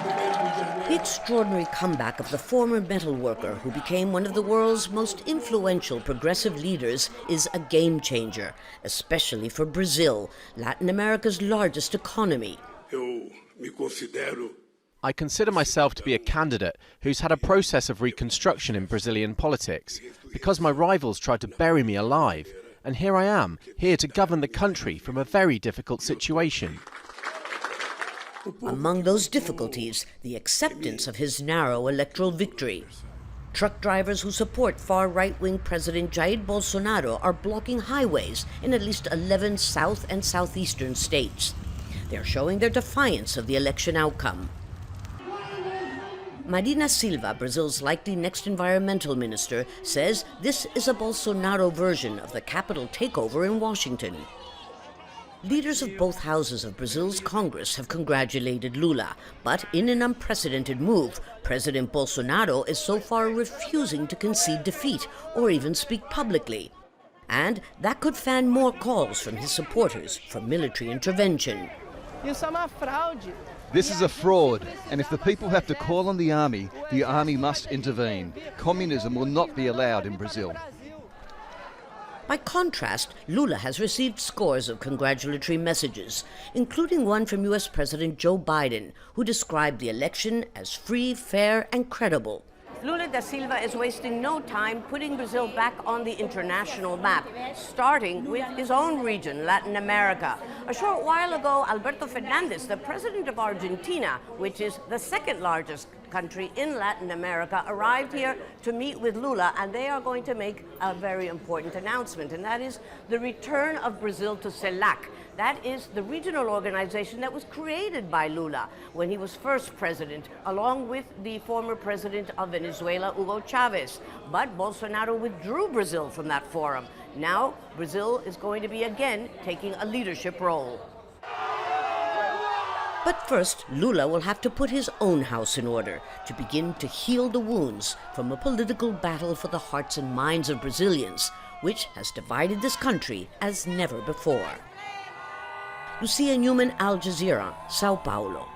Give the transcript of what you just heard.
The extraordinary comeback of the former metal worker who became one of the world's most influential progressive leaders is a game changer, especially for Brazil, Latin America's largest economy. I consider myself to be a candidate who's had a process of reconstruction in Brazilian politics, because my rivals tried to bury me alive. And here I am, here to govern the country from a very difficult situation. Among those difficulties, the acceptance of his narrow electoral victory. Truck drivers who support far-right-wing President Jair Bolsonaro are blocking highways in at least 11 south and southeastern states. They're showing their defiance of the election outcome. Marina Silva, Brazil's likely next environmental minister, says this is a Bolsonaro version of the Capitol takeover in Washington. Leaders of both houses of Brazil's Congress have congratulated Lula, but in an unprecedented move, President Bolsonaro is so far refusing to concede defeat or even speak publicly. And that could fan more calls from his supporters for military intervention. This is a fraud, and if the people have to call on the army must intervene. Communism will not be allowed in Brazil. By contrast, Lula has received scores of congratulatory messages, including one from U.S. President Joe Biden, who described the election as free, fair, and credible. Lula da Silva is wasting no time putting Brazil back on the international map, starting with his own region, Latin America. A short while ago, Alberto Fernandez, the president of Argentina, which is the second largest country in Latin America, arrived here to meet with Lula, and they are going to make a very important announcement, and that is the return of Brazil to CELAC. That is the regional organization that was created by Lula when he was first president, along with the former president of Venezuela, Hugo Chavez. But Bolsonaro withdrew Brazil from that forum. Now, Brazil is going to be again taking a leadership role. But first, Lula will have to put his own house in order to begin to heal the wounds from a political battle for the hearts and minds of Brazilians, which has divided this country as never before. Newman, Jazeera, Sao Paulo.